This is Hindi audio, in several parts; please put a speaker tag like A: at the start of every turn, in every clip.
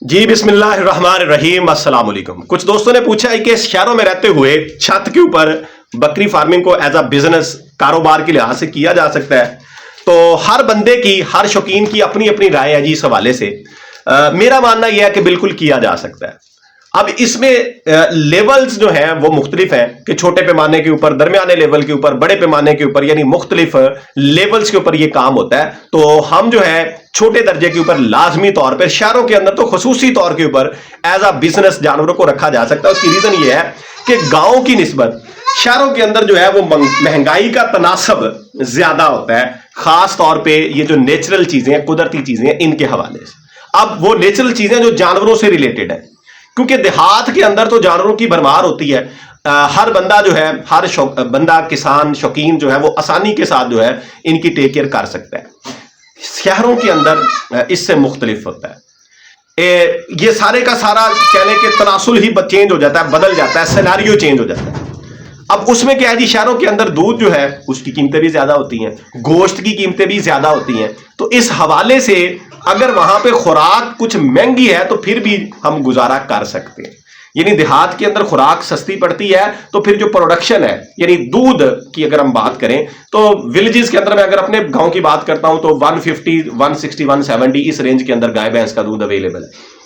A: जी बिस्मिल्लाहिर्रहमानिर्रहीम अस्सलाम वालेकुम। कुछ दोस्तों ने पूछा है कि शहरों में रहते हुए छत के ऊपर बकरी फार्मिंग को एज अ बिजनेस कारोबार के लिहाज से किया जा सकता है। तो हर बंदे की, हर शौकीन की अपनी अपनी राय है जी इस हवाले से। मेरा मानना यह है कि बिल्कुल किया जा सकता है। अब इसमें लेवल्स जो हैं वो मुख्तलिफ हैं कि छोटे पैमाने के ऊपर, दरमियाने लेवल के ऊपर, बड़े पैमाने के ऊपर, यानी मुख्तलिफ लेवल्स के ऊपर ये काम होता है। तो हम जो है छोटे दर्जे के ऊपर लाजमी तौर पर, शहरों के अंदर तो खसूसी तौर के ऊपर एज अ बिजनेस जानवरों को रखा जा सकता है। उसकी रीजन ये है कि गांव की निस्बत शहरों के अंदर जो है वो महंगाई का तनासब ज्यादा होता है, खास तौर पे ये जो नेचुरल चीजें हैं, कुदरती चीजें हैं, इनके हवाले से। अब वो नेचुरल चीजें जो जानवरों से रिलेटेड है, क्योंकि देहात के अंदर तो जानवरों की भरमार होती है। हर बंदा जो है, हर बंदा, किसान, शौकीन जो है वो आसानी के साथ जो है इनकी टेक केयर कर सकता है। शहरों के अंदर इससे मुख्तलिफ होता है। ये सारे का सारा कहने के तनासुल ही चेंज हो जाता है, बदल जाता है, सिनेरियो चेंज हो जाता है। अब उसमें क्या है जी, शहरों के अंदर दूध जो है उसकी कीमतें भी ज्यादा होती हैं, गोश्त की कीमतें भी ज्यादा होती हैं। तो इस हवाले से अगर वहां पे खुराक कुछ महंगी है तो फिर भी हम गुजारा कर सकते हैं। यानी देहात के अंदर खुराक सस्ती पड़ती है तो फिर जो प्रोडक्शन है, यानी दूध की अगर हम बात करें तो विलेजेस के अंदर, मैं अगर अपने गांव की बात करता हूं तो 150, 160, 170 इस रेंज के अंदर गाय भैंस का दूध अवेलेबल है।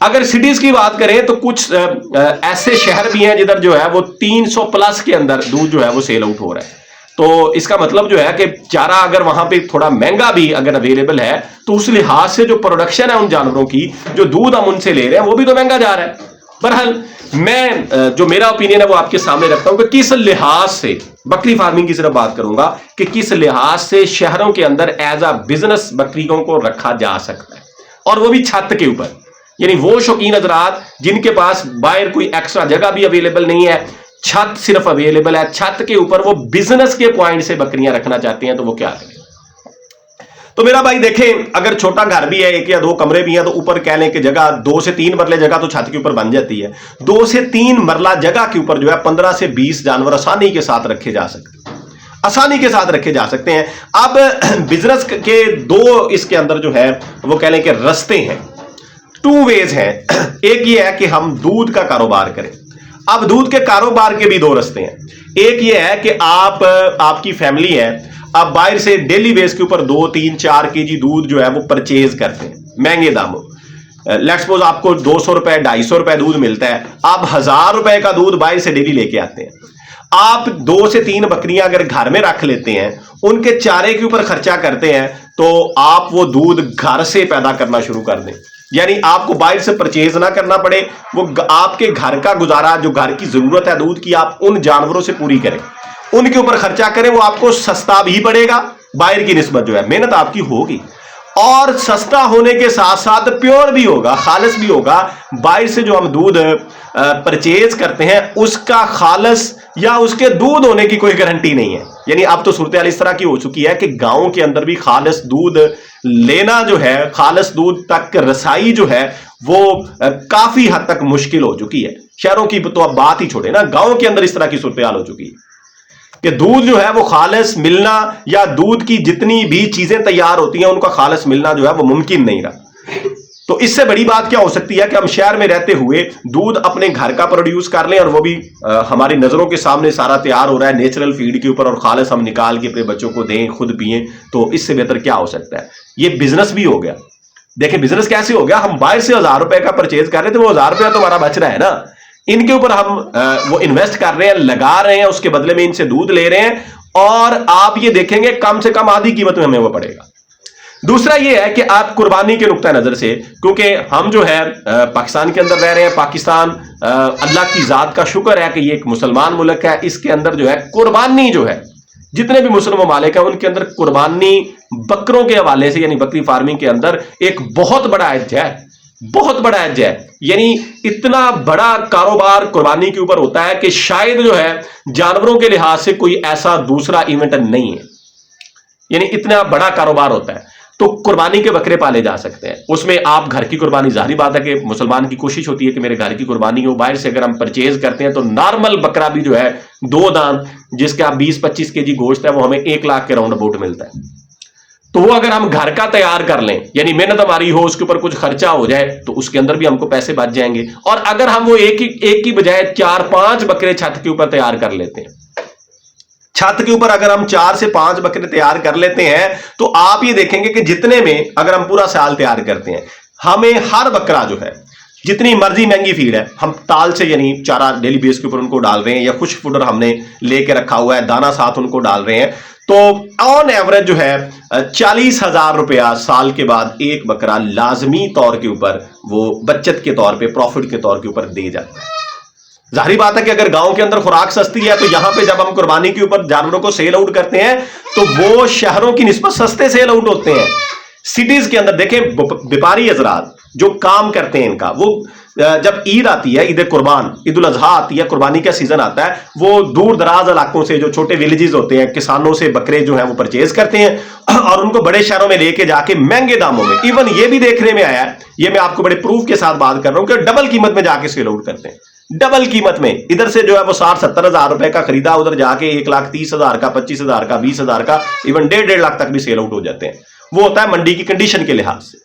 A: अगर सिटीज की बात करें तो कुछ ऐसे शहर भी हैं जिधर जो है वो 300 प्लस के अंदर दूध जो है वो सेल आउट हो रहा है। तो इसका मतलब जो है कि चारा अगर वहां पे थोड़ा महंगा भी अगर अवेलेबल है तो उस लिहाज से जो प्रोडक्शन है उन जानवरों की, जो दूध हम उनसे ले रहे हैं, वो भी तो महंगा जा रहा है। बहरहाल मैं जो मेरा ओपिनियन है वो आपके सामने रखता हूं कि किस लिहाज से बकरी फार्मिंग की सिर्फ बात करूंगा कि किस लिहाज से शहरों के अंदर एज अ बिजनेस बकरियों को रखा जा सकता है, और वो भी छत के ऊपर। यानी वो शौकीन हजरात जिनके पास बाहर कोई एक्स्ट्रा जगह भी अवेलेबल नहीं है, छत सिर्फ अवेलेबल है, छत के ऊपर वो बिजनेस के पॉइंट से बकरियां रखना चाहते हैं, तो वो क्या करें। तो मेरा भाई देखें, अगर छोटा घर भी है, एक या दो कमरे भी हैं, तो ऊपर कह लें कि जगह 2 से 3 मरले जगह तो छत के ऊपर बन जाती है। 2 से 3 मरला जगह के ऊपर जो है 15 से 20 जानवर आसानी के साथ रखे जा सकते हैं, आसानी के साथ रखे जा सकते हैं। अब बिजनेस के दो इसके अंदर जो है वो कह लें कि रास्ते हैं, 2 वेज हैं। एक ये है कि हम दूध का कारोबार करें। अब दूध के कारोबार के भी 2 रास्ते हैं। एक ये है कि आपकी फैमिली है, आप बाहर से डेली बेस के ऊपर 2, 3, 4 केजी दूध जो है वो परचेज करते हैं महंगे दामों। लेट्स सपोज आपको 200 रुपए, 250 रुपए दूध मिलता है, आप 1000 रुपए का दूध बाहर से डेली लेके आते हैं। आप 2 से 3 बकरियां अगर घर में रख लेते हैं, उनके चारे के ऊपर खर्चा करते हैं, तो आप वो दूध घर से पैदा करना शुरू कर दें। यानी आपको बाहर से परचेज ना करना पड़े, वो आपके घर का गुजारा, जो घर की जरूरत है दूध की, आप उन जानवरों से पूरी करें, उनके ऊपर खर्चा करें। वो आपको सस्ता भी पड़ेगा, बाहर की निस्बत जो है मेहनत आपकी होगी, और सस्ता होने के साथ साथ प्योर भी होगा, खालिस भी होगा। बाहर से जो हम दूध परचेज करते हैं उसका खालिस या उसके दूध होने की कोई गारंटी नहीं है। यानी अब तो सूरत हाल इस तरह की हो चुकी है कि गांव के अंदर भी खालिस दूध लेना जो है, खालिस दूध तक रसाई जो है वो काफी हद तक मुश्किल हो चुकी है। शहरों की तो अब बात ही छोड़े ना, गांव के अंदर इस तरह की सूरत हाल हो चुकी है कि दूध जो है वो खालिस मिलना, या दूध की जितनी भी चीजें तैयार होती हैं उनका खालिस मिलना जो है वो मुमकिन नहीं रहा। तो इससे बड़ी बात क्या हो सकती है कि हम शहर में रहते हुए दूध अपने घर का प्रोड्यूस कर लें, और वो भी हमारी नजरों के सामने सारा तैयार हो रहा है नेचुरल फीड के ऊपर, और खालिस हम निकाल के अपने बच्चों को दें, खुद पिए। तो इससे बेहतर क्या हो सकता है। ये बिजनेस भी हो गया। देखिए बिजनेस कैसे हो गया, हम बाहर से 1000 रुपए का परचेज कर रहे थे, वो 1000 रुपया तो हमारा बच रहा है ना, इनके ऊपर हम वो इन्वेस्ट कर रहे हैं, लगा रहे हैं, उसके बदले में इनसे दूध ले रहे हैं, और आप ये देखेंगे कम से कम आधी कीमत में हमें वो पड़ेगा। दूसरा ये है कि आप कुर्बानी के नुक्ता नजर से, क्योंकि हम जो है पाकिस्तान के अंदर रह रहे हैं, पाकिस्तान अल्लाह की जात का शुक्र है कि ये एक मुसलमान मुल्क है, इसके अंदर जो है कुर्बानी जो है, जितने भी मुस्लिम ममालिक हैं उनके अंदर कुर्बानी बकरों के हवाले से, यानी बकरी फार्मिंग के अंदर एक बहुत बड़ा एज है, बहुत बड़ा एज है। यानी इतना बड़ा कारोबार कुर्बानी के ऊपर होता है कि शायद जो है जानवरों के लिहाज से कोई ऐसा दूसरा इवेंट नहीं है। यानी इतना बड़ा कारोबार होता है, तो कुर्बानी के बकरे पाले जा सकते हैं। उसमें आप घर की कुर्बानी, जाहिर बात है कि मुसलमान की कोशिश होती है कि मेरे घर की कुर्बानी हो। बाहर से अगर हम परचेज करते हैं तो नॉर्मल बकरा भी जो है 2 दांत, जिसका 20-25 केजी गोश्त है, वो हमें 1 लाख के राउंड अबाउट मिलता है। तो वो अगर हम घर का तैयार कर लें, यानी मेहनत हमारी हो, उसके ऊपर कुछ खर्चा हो जाए, तो उसके अंदर भी हमको पैसे बच जाएंगे। और अगर हम वो एक की बजाय 4-5 बकरे छत के ऊपर तैयार कर लेते हैं, छत के ऊपर अगर हम 4 से 5 बकरे तैयार कर लेते हैं, तो आप ये देखेंगे कि जितने में अगर हम पूरा साल तैयार करते हैं, हमें हर बकरा जो है, जितनी मर्जी महंगी फीड है, हम ताल से यानी चारा डेली बेस के ऊपर उनको डाल रहे हैं, या कुछ फूडर हमने लेके रखा हुआ है, दाना साथ उनको डाल रहे हैं, तो ऑन एवरेज जो है 40,000 रुपया साल के बाद एक बकरा लाजमी तौर के ऊपर वो बचत के तौर पे, प्रॉफिट के तौर के ऊपर दे जाता है। जाहिर बात है कि अगर गांव के अंदर खुराक सस्ती है, तो यहां पे जब हम कुर्बानी के ऊपर जानवरों को सेल आउट करते हैं, तो वो शहरों की निस्बत सस्ते सेल आउट होते हैं। सिटीज के अंदर देखें, व्यापारी हजरात जो काम करते हैं, इनका वो जब ईद आती है, ईद कुर्बान, ईद उल अजहा आती है, कुर्बानी का सीजन आता है, वो दूर दराज इलाकों से, जो छोटे विलेजेस होते हैं, किसानों से बकरे जो है वो परचेज करते हैं और उनको बड़े शहरों में लेके जाके महंगे दामों में, इवन ये भी देखने में आया है, ये मैं आपको बड़े प्रूफ के साथ बात कर रहा हूं, कि डबल कीमत में जाके सेल आउट करते हैं। डबल कीमत में, इधर से जो है वो 60-70 हजार रुपए का खरीदा, उधर जाके 1,30,000 का, 25,000 का, 20,000 का, इवन 1.5 लाख तक भी सेल आउट हो जाते हैं। वो होता है मंडी की कंडीशन के लिहाज से।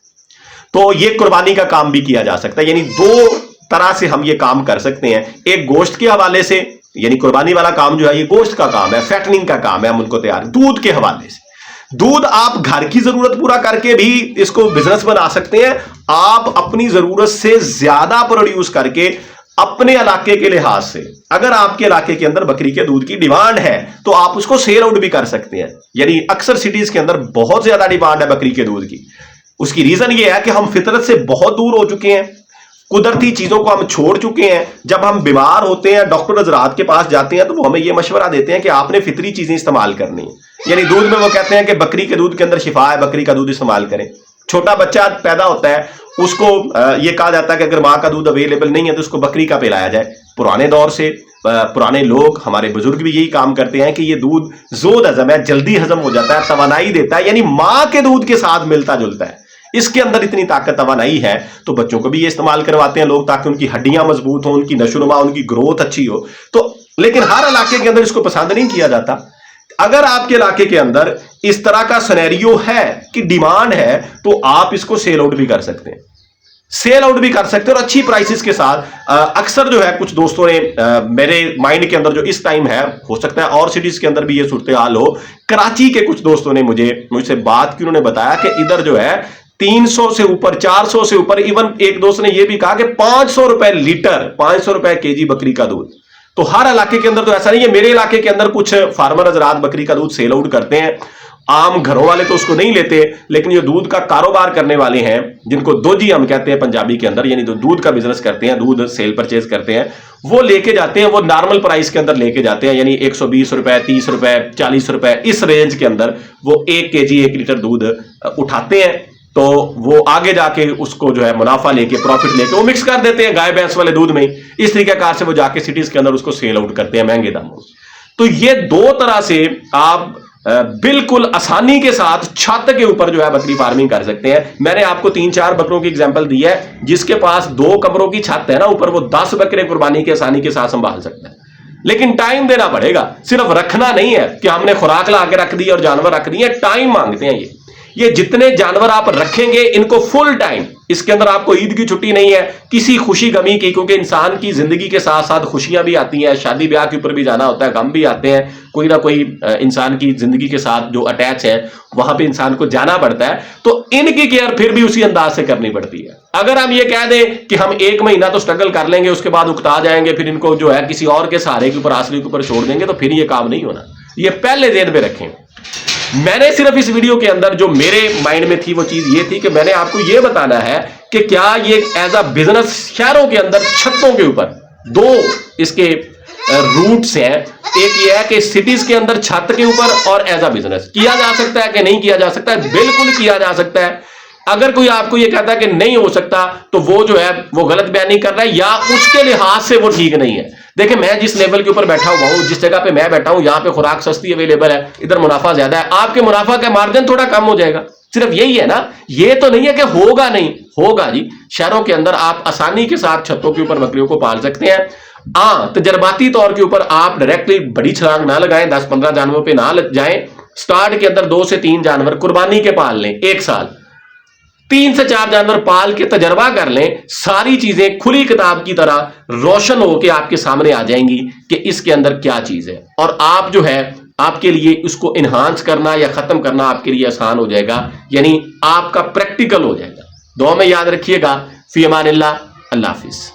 A: तो ये कुर्बानी का काम भी किया जा सकता है, यानी दो तरह से हम ये काम कर सकते हैं। एक गोश्त के हवाले से, यानी कुर्बानी वाला काम जो है ये गोश्त का काम है, फैटनिंग का काम है, हम उनको तैयार। दूध के हवाले से, दूध आप घर की जरूरत पूरा करके भी इसको बिजनेस बना सकते हैं। आप अपनी जरूरत से ज्यादा प्रोड्यूस करके अपने इलाके के लिहाज से, अगर आपके इलाके के अंदर बकरी के दूध की डिमांड है, तो आप उसको सेल आउट भी कर सकते हैं। यानी अक्सर सिटीज के अंदर बहुत ज्यादा डिमांड है बकरी के दूध की। उसकी रीजन ये है कि हम फितरत से बहुत दूर हो चुके हैं, कुदरती चीजों को हम छोड़ चुके हैं। जब हम बीमार होते हैं, डॉक्टर हजरात के पास जाते हैं, तो वो हमें यह मशवरा देते हैं कि आपने फितरी चीजें इस्तेमाल करनी है। यानी दूध में वो कहते हैं कि बकरी के दूध के अंदर शिफा है, बकरी का दूध इस्तेमाल करें। छोटा बच्चा पैदा होता है, उसको ये कहा जाता है कि अगर माँ का दूध अवेलेबल नहीं है तो उसको बकरी का पिलाया जाए। पुराने दौर से पुराने लोग, हमारे बुजुर्ग भी यही काम करते हैं कि ये दूध जोद हजम है, जल्दी हजम हो जाता है, तवानाई देता है, यानी माँ के दूध के साथ मिलता जुलता है। इसके अंदर इतनी ताकत तवानाई है, तो बच्चों को भी ये इस्तेमाल करवाते हैं लोग, ताकि उनकी हड्डियां मजबूत हो, उनकी नशोनुमा, उनकी ग्रोथ अच्छी हो। तो लेकिन हर इलाके के अंदर इसको पसंद नहीं किया जाता। अगर आपके इलाके के अंदर इस तरह का सिनेरियो है कि डिमांड है, तो आप इसको सेल आउट भी कर सकते हैं, सेल आउट भी कर सकते हैं और अच्छी प्राइसेस के साथ। अक्सर जो है कुछ दोस्तों ने मेरे माइंड के अंदर जो इस टाइम है, हो सकता है और सिटीज के अंदर भी ये सूरत हाल हो, कराची के कुछ दोस्तों ने मुझसे बात की, उन्होंने बताया कि इधर जो है 300 से ऊपर, 400 से ऊपर, इवन एक दोस्त ने यह भी कहा कि 500 रुपए लीटर, 500 रुपए केजी बकरी का दूध। तो हर इलाके के अंदर तो ऐसा नहीं है। मेरे इलाके के अंदर कुछ फार्मर हजरात बकरी का दूध सेल आउट करते हैं, आम घरों वाले तो उसको नहीं लेते, लेकिन जो दूध का कारोबार करने वाले हैं, जिनको दोजी हम कहते हैं पंजाबी के अंदर, यानी जो दूध का बिजनेस करते हैं, दूध सेल परचेज करते हैं, वो लेके जाते हैं, वो नॉर्मल प्राइस के अंदर लेके जाते हैं, यानी 120 रुपए, 30 रुपए, 40 रुपए, इस रेंज के अंदर वो 1 केजी 1 लीटर दूध उठाते हैं। तो वो आगे जाके उसको जो है मुनाफा लेके, प्रॉफिट लेके वो मिक्स कर देते हैं गाय भैंस वाले दूध में। इस तरीके से वो जाके सिटीज के अंदर उसको सेल आउट करते हैं महंगे दामों। तो ये दो तरह से आप बिल्कुल आसानी के साथ छत के ऊपर जो है बकरी फार्मिंग कर सकते हैं। मैंने आपको 3-4 बकरों की एग्जांपल दी है, जिसके पास 2 कमरों की छत है ना ऊपर, वो 10 बकरे कुर्बानी की आसानी के साथ संभाल सकता है। लेकिन टाइम देना पड़ेगा, सिर्फ रखना नहीं है कि हमने खुराक ला के रख दी और जानवर रख दिए। टाइम मांगते हैं ये जितने जानवर आप रखेंगे, इनको फुल टाइम, इसके अंदर आपको ईद की छुट्टी नहीं है, किसी खुशी गमी की, क्योंकि इंसान की जिंदगी के साथ साथ खुशियां भी आती हैं, शादी ब्याह के ऊपर भी जाना होता है, गम भी आते हैं, कोई ना कोई इंसान की जिंदगी के साथ जो अटैच है वहां पे इंसान को जाना पड़ता है। तो इनकी केयर फिर भी उसी अंदाज से करनी पड़ती है। अगर हम ये कह दें कि हम 1 महीना तो स्ट्रगल कर लेंगे, उसके बाद उकता जाएंगे, फिर इनको जो है किसी और के सहारे के ऊपर, आसरे के ऊपर छोड़ देंगे, तो फिर ये काम नहीं होना। ये पहले ध्यान में रखें। मैंने सिर्फ इस वीडियो के अंदर जो मेरे माइंड में थी वो चीज ये थी कि मैंने आपको ये बताना है कि क्या ये एज अ बिजनेस शहरों के अंदर छतों के ऊपर 2 इसके रूट्स हैं। एक ये है कि सिटीज के अंदर छत के ऊपर और एज अ बिजनेस किया जा सकता है कि नहीं किया जा सकता है, बिल्कुल किया जा सकता है। अगर कोई आपको ये कहता है कि नहीं हो सकता, तो वो जो है वो गलत बयानी कर रहा है या उसके लिहाज से वो ठीक नहीं है। देखिए, मैं जिस लेवल के ऊपर बैठा हुआ हूं, जिस जगह पे मैं बैठा हूं, यहां पे खुराक सस्ती अवेलेबल है, इधर मुनाफा ज्यादा है, आपके मुनाफा का मार्जिन थोड़ा कम हो जाएगा, सिर्फ यही है ना। ये तो नहीं है कि होगा नहीं, होगा जी। शहरों के अंदर आप आसानी के साथ छतों के ऊपर बकरियों को पाल सकते हैं। तजर्बाती तौर के ऊपर आप डायरेक्टली बड़ी छलांग ना लगाएं, 10-15 जानवरों पे ना जाएं, स्टार्ट के अंदर 2 से 3 जानवर कुर्बानी के पाल लें, 1 साल 3 से 4 जानवर पाल के तजर्बा कर लें, सारी चीजें खुली किताब की तरह रोशन होकर आपके सामने आ जाएंगी कि इसके अंदर क्या चीज है, और आप जो है आपके लिए उसको इन्हांस करना या खत्म करना आपके लिए आसान हो जाएगा, यानी आपका प्रैक्टिकल हो जाएगा। दुआ में याद रखिएगा। फी अमानिल्लाह, अल्लाह हाफिज।